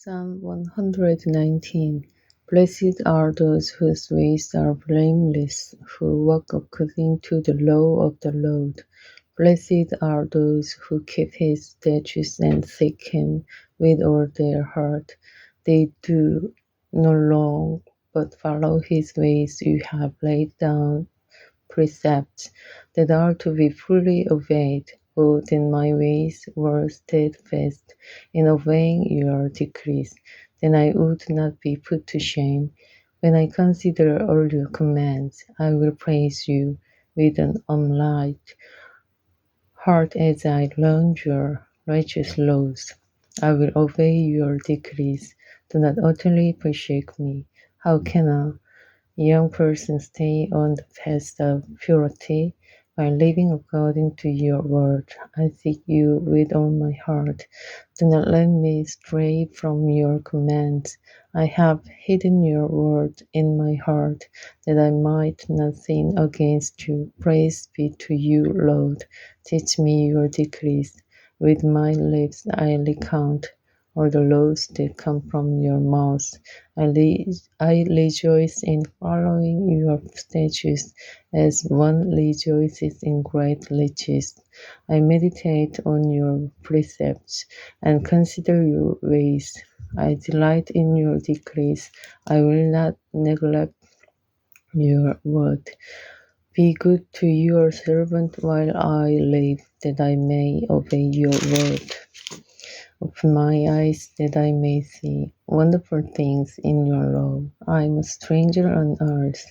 Psalm 119. Blessed are those whose ways are blameless, who walk according to the law of the Lord. Blessed are those who keep his statutes and seek him with all their heart. They do no wrong, but follow his ways. You have laid down precepts that are to be fully obeyed. Both in my ways were steadfast in obeying your decrees. Then I would not be put to shame. When I consider all your commands, I will praise you with an unlight heart as I learn your righteous laws. I will obey your decrees. Do not utterly forsake me. How can a young person stay on the path of purity by living according to your word? I seek you with all my heart. Do not let me stray from your commands. I have hidden your word in my heart that I might not sin against you. Praise be to you, Lord. Teach me your decrees. With my lips I recount all the laws that come from your mouth. I rejoice in following your statutes as one rejoices in great riches. I meditate on your precepts and consider your ways. I delight in your decrees. I will not neglect your word. Be good to your servant while I live, that I may obey your word. Open my eyes that I may see wonderful things in your law. I am a stranger on earth.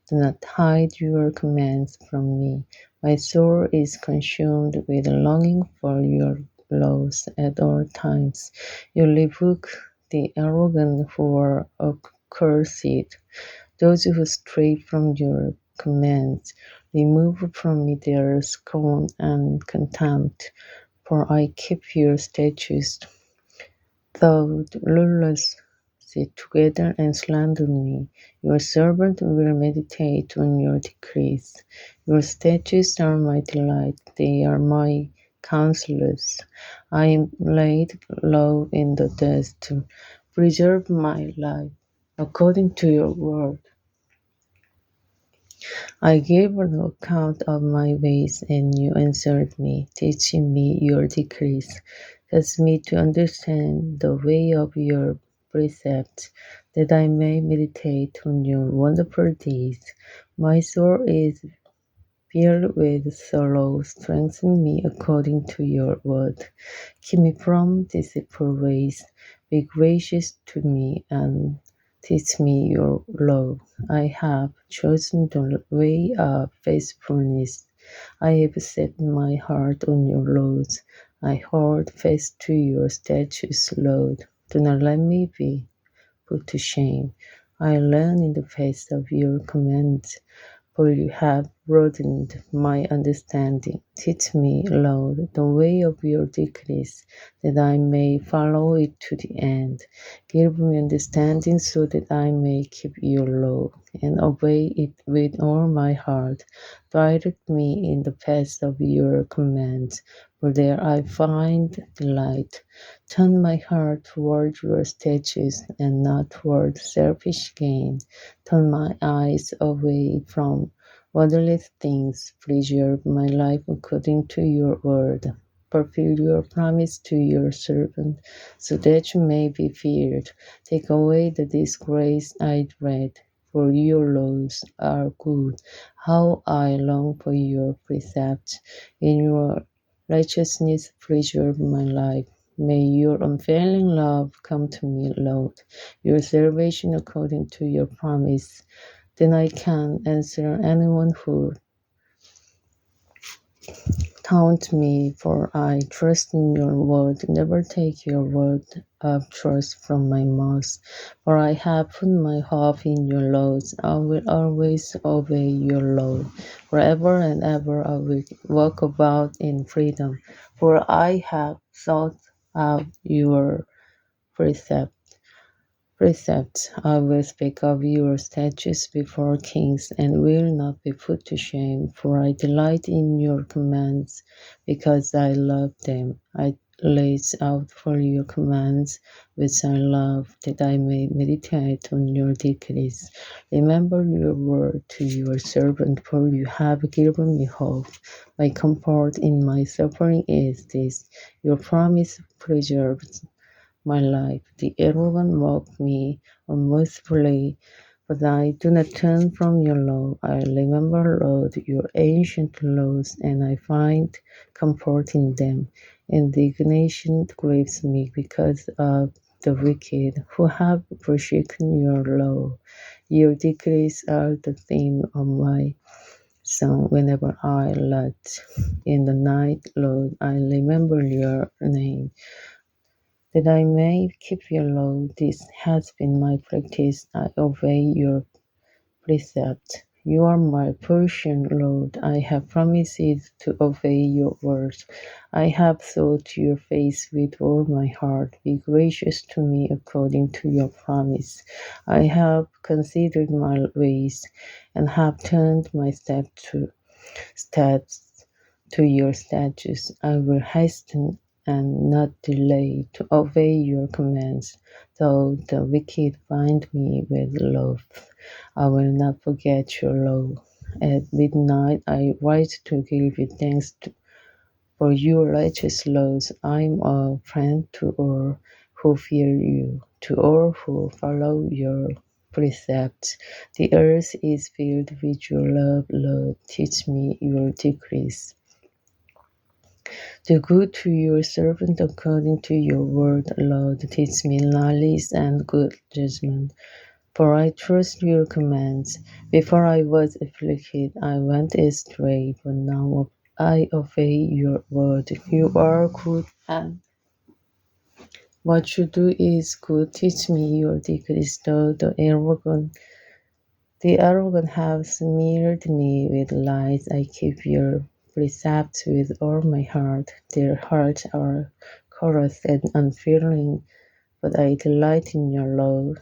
Do not hide your commands from me. My soul is consumed with longing for your laws at all times. You rebuke the arrogant who are accursed, those who stray from your commands. Remove from me their scorn and contempt, for I keep your statutes. Though the rulers sit together and slander me, your servant will meditate on your decrees. Your statutes are my delight, they are my counselors. I am laid low in the dust. Preserve my life according to your word. I gave an account of my ways, and you answered me, teaching me your decrees. Teach me to understand the way of your precepts, that I may meditate on your wonderful deeds. My soul is filled with sorrow. Strengthen me according to your word. Keep me from deceitful ways. Be gracious to me and teach me your law. I have chosen the way of faithfulness. I have set my heart on your laws. I hold fast to your statutes, Lord. Do not let me be put to shame. I learn in the path of your commands, for you have broadened my understanding. Teach me, Lord, the way of your decrees, that I may follow it to the end. Give me understanding so that I may keep your law and obey it with all my heart. Direct me in the path of your commands, for there I find delight. Turn my heart toward your statutes and not toward selfish gain. Turn my eyes away from worthless things. Preserve my life according to your word. Fulfill your promise to your servant, so that you may be feared. Take away the disgrace I dread, for your laws are good. How I long for your precepts. In your righteousness preserve my life. May your unfailing love come to me, Lord, your salvation according to your promise. Then I can answer anyone who taunts me, for I trust in your word. Never take your word of trust from my mouth, for I have put my hope in your laws. I will always obey your law. Forever and ever I will walk about in freedom, for I have sought out your precepts. I will speak of your statutes before kings, and will not be put to shame, for I delight in your commands, because I love them. I lays out for your commands, which I love, that I may meditate on your decrees. Remember your word to your servant, for you have given me hope. My comfort in my suffering is this: your promise preserves my life. The arrogant mock me unmercifully, but I do not turn from your law. I remember, Lord, your ancient laws, and I find comfort in them. Indignation grieves me because of the wicked who have forsaken your law. Your decrees are the theme of my song whenever I lodge in the night, Lord. I remember your name that I may keep your law. This has been my practice. I obey your precepts. You are my portion, Lord. I have promised to obey your words. I have sought your face with all my heart. Be gracious to me according to your promise. I have considered my ways and have turned my steps to your statutes. I will hasten and not delay to obey your commands. Though the wicked bind me with love, I will not forget your law. At midnight I rise to give you thanks for your righteous laws. I am a friend to all who fear you, to all who follow your precepts. The earth is filled with your love, Lord. Teach me your decrees. Do good to your servant according to your word, Lord. Teach me knowledge and good judgment. For I trust your commands. Before I was afflicted, I went astray, but now I obey your word. You are good, and what you do is good. Teach me your decrees, though the arrogant have smeared me with lies. I keep your precepts with all my heart. Their hearts are coarse and unfeeling, but I delight in your law.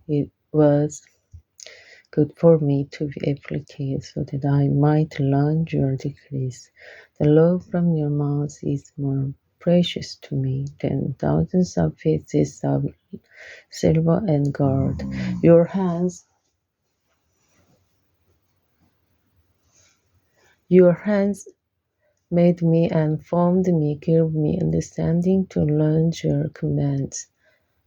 It was good for me to be afflicted, so that I might learn your decrees. The law from your mouth is more precious to me than thousands of pieces of silver and gold. Your hands made me and formed me, give me understanding to learn your commands.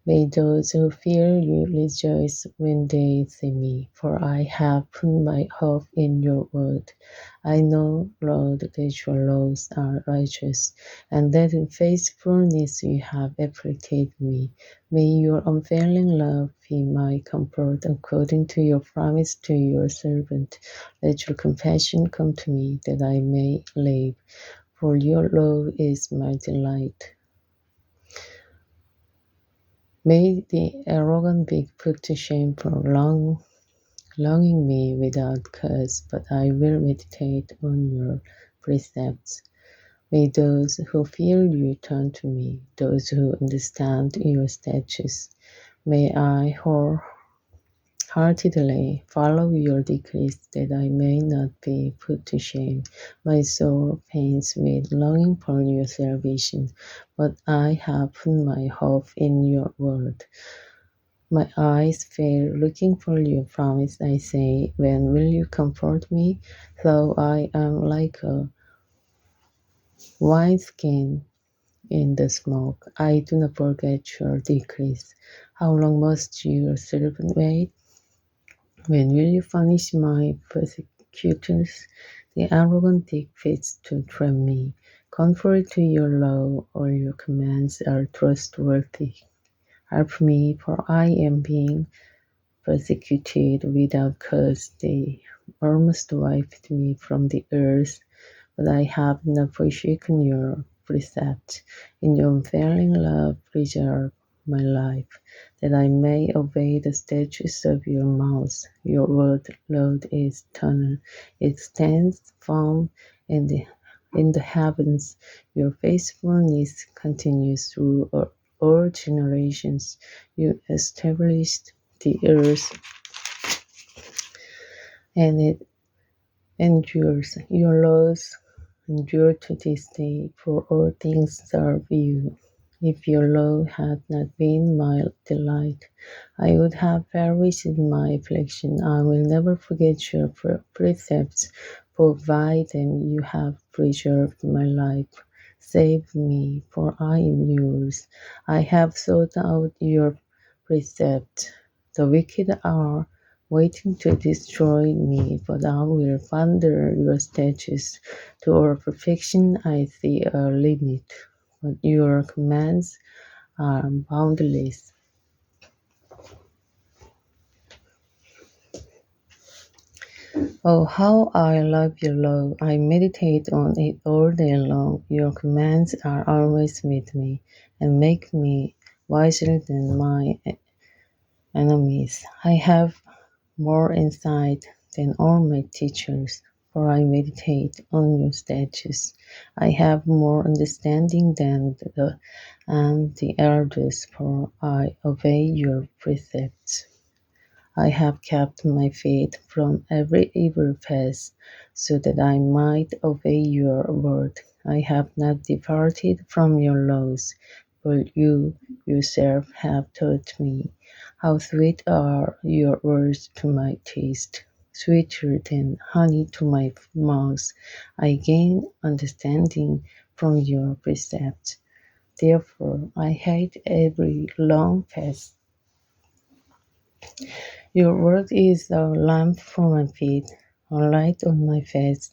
May those who fear you rejoice when they see me, for I have put my hope in your word. I know, Lord, that your laws are righteous, and that in faithfulness you have uplifted me. May your unfailing love be my comfort, according to your promise to your servant. Let your compassion come to me, that I may live, for your love is my delight. May the arrogant be put to shame for longing me without cause, but I will meditate on your precepts. May those who fear you turn to me, those who understand your statutes. May I wholeheartedly follow your decrees, that I may not be put to shame. My soul pains with longing for your salvation, but I have put my hope in your word. My eyes fail looking for your promise. I say, when will you comfort me? Though I am like a wineskin in the smoke, I do not forget your decrees. How long must your servant wait? When will you punish my persecutors? The arrogant take fits to trap me. Contrary to your law, all your commands are trustworthy. Help me, for I am being persecuted without cause. They almost wiped me from the earth, but I have not forsaken your precepts. In your unfailing love, preserve my life, that I may obey the statutes of your mouth. Your word, Lord, is eternal. It stands firm in the heavens. Your faithfulness continues through all generations. You established the earth, and it endures. Your laws endure to this day, for all things serve you. If your law had not been my delight, I would have perished in my affliction. I will never forget your precepts, provided you have preserved my life. Save me, for I am yours. I have sought out your precepts. The wicked are waiting to destroy me, but I will ponder your statutes. To our perfection I see a limit, but your commands are boundless. Oh, how I love your law! I meditate on it all day long. Your commands are always with me and make me wiser than my enemies. I have more insight than all my teachers, for I meditate on your statutes. I have more understanding than the elders, for I obey your precepts. I have kept my feet from every evil path, so that I might obey your word. I have not departed from your laws, but you yourself have taught me. How sweet are your words to my taste, sweeter than honey to my mouth. I gain understanding from your precepts. Therefore, I hate every long path. Your word is a lamp for my feet, a light on my path.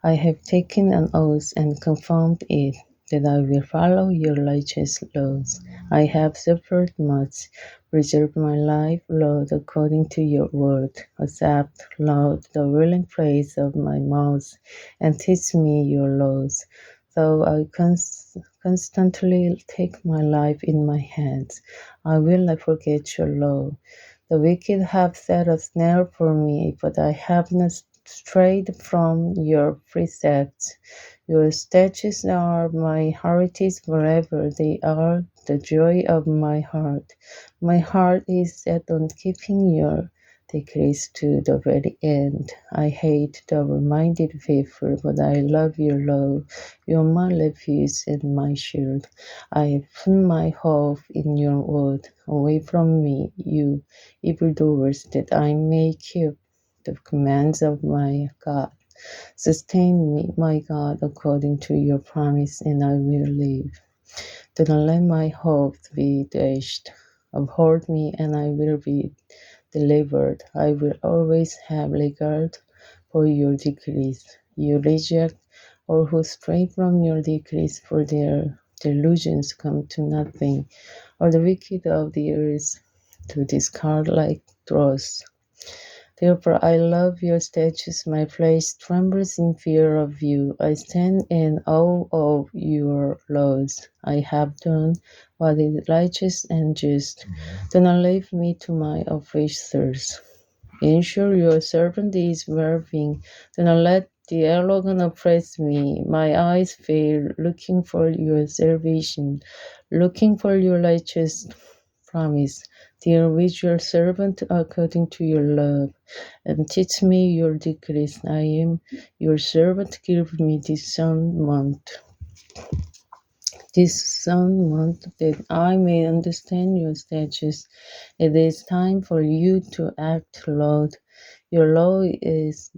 I have taken an oath and confirmed it, that I will follow your righteous laws. I have suffered much. Preserve my life, Lord, according to your word. Accept, Lord, the willing praise of my mouth, and teach me your laws. Though I constantly take my life in my hands, I will not forget your law. The wicked have set a snare for me, but I have not strayed from your precepts. Your statutes are my heritage forever. They are the joy of my heart. My heart is set on keeping your decrees to the very end. I hate double-minded people, but I love your law. You are my refuge and my shield. I put my hope in your word. Away from me, you evildoers, that I may keep the commands of my God. Sustain me, my God, according to your promise, and I will live. Do not let my hope be dashed. Uphold me, and I will be delivered. I will always have regard for your decrees. You reject all who stray from your decrees, for their delusions come to nothing, or the wicked of the earth to discard like dross. Therefore I love your statutes, my flesh trembles in fear of you. I stand in awe of your laws. I have done what is righteous and just. Do not leave me to my oppressors. Ensure your servant is well-being. Do not let the arrogant oppress me. My eyes fail, looking for your salvation, looking for your righteous promise. Deal with your servant according to your love, and teach me your decrees. I am your servant. Give me this sun month, that I may understand your statutes. It is time for you to act, Lord. Your law is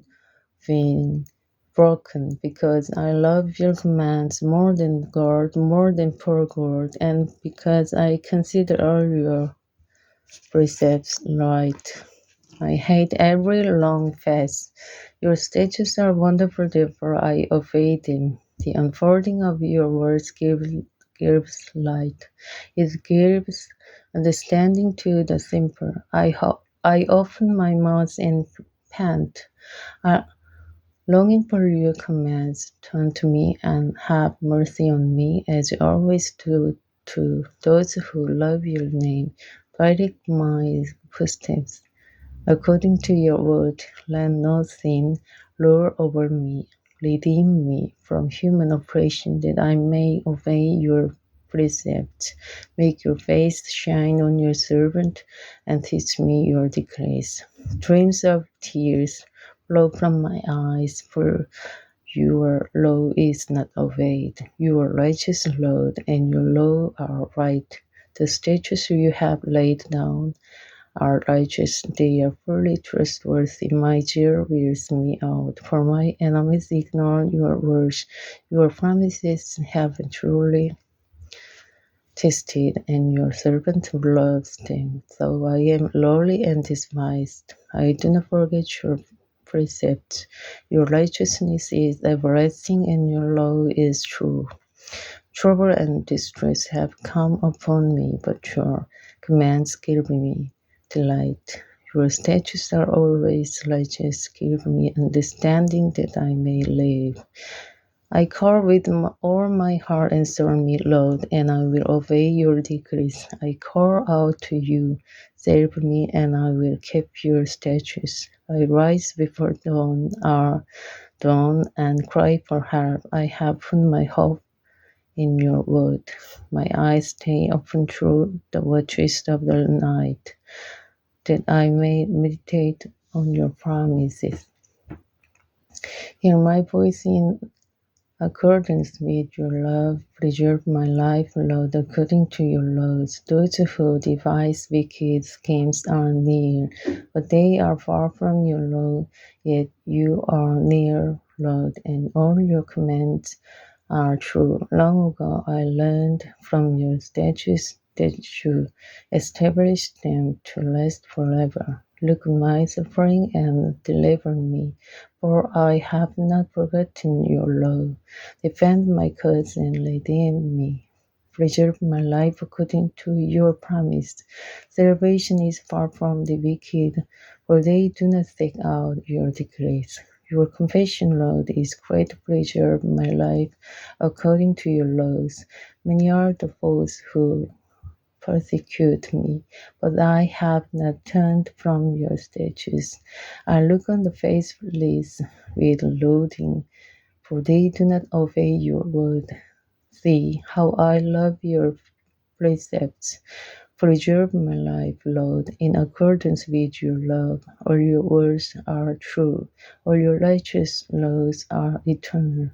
been broken, because I love your commands more than gold, more than poor gold, and because I consider all your precepts right. I hate every long fast. Your statutes are wonderful, therefore I obey them. The unfolding of your words gives light. It gives understanding to the simple. I open my mouth and pant, longing for your commands. Turn to me and have mercy on me, as you always do to those who love your name. Direct my footsteps according to your word. Let no sin lord over me. Redeem me from human oppression, that I may obey your precepts. Make your face shine on your servant, and teach me your decrees. Streams of tears flow from my eyes, for your law is not obeyed. Your righteous Lord and your law are right. The statutes you have laid down are righteous. They are fully trustworthy. My zeal wears me out, for my enemies ignore your words. Your promises have truly tested, and your servant loves them. Though I am lowly and despised, I do not forget your precepts. Your righteousness is everlasting, and your law is true. Trouble and distress have come upon me, but your commands give me delight. Your statutes are always righteous. Give me understanding that I may live. I call with all my heart, answer me, Lord, and I will obey your decrees. I call out to you, save me, and I will keep your statutes. I rise before dawn and cry for help. I have put my hope in your word. My eyes stay open through the watches of the night, that I may meditate on your promises. Hear my voice in accordance with your love, preserve my life, Lord, according to your laws. Those who devise wicked schemes are near, but they are far from your law. Yet you are near, Lord, and all your commands are true. Long ago I learned from your statutes that you established them to last forever. Look on my suffering and deliver me, for I have not forgotten your law. Defend my cause and redeem me. Preserve my life according to your promise. Salvation is far from the wicked, for they do not seek out your decrees. Your compassion, Lord, is great. Preserve my life according to your laws. Many are the foes who persecute me, but I have not turned from your statutes. I look on the faithless with loathing, for they do not obey your word. See how I love your precepts. Preserve my life, Lord, in accordance with your love. All your words are true. All your righteous laws are eternal.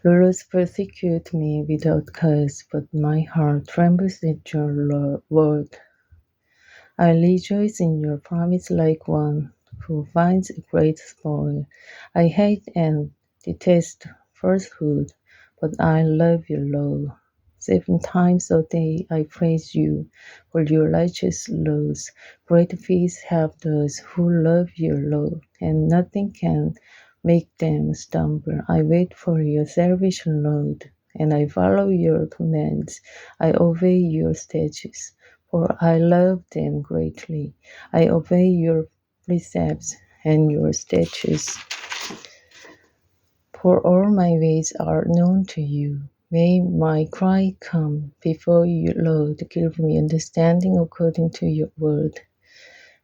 Rulers persecute me without cause, but my heart trembles at your word. I rejoice in your promise like one who finds a great spoil. I hate and detest falsehood, but I love your law. 7 times a day I praise you for your righteous laws. Great peace have those who love your law, and nothing can make them stumble. I wait for your salvation, Lord, and I follow your commands. I obey your statutes, for I love them greatly. I obey your precepts and your statutes, for all my ways are known to you. May my cry come before you, Lord. Give me understanding according to your word.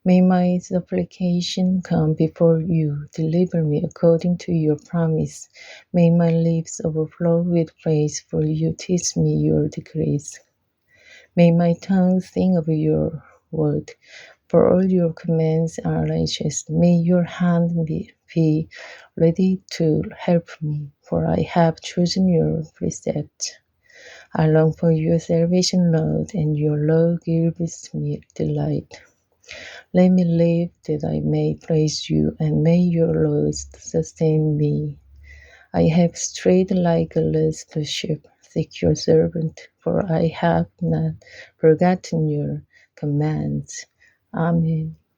May my supplication come before you. Deliver me according to your promise. May my lips overflow with praise, for you teach me your decrees. May my tongue sing of your word, for all your commands are righteous. May your hand be ready to help me, for I have chosen your precepts. I long for your salvation, Lord, and your law gives me delight. Let me live that I may praise you, and may your laws sustain me. I have strayed like a lost sheep. Seek your servant, for I have not forgotten your commands. Amen.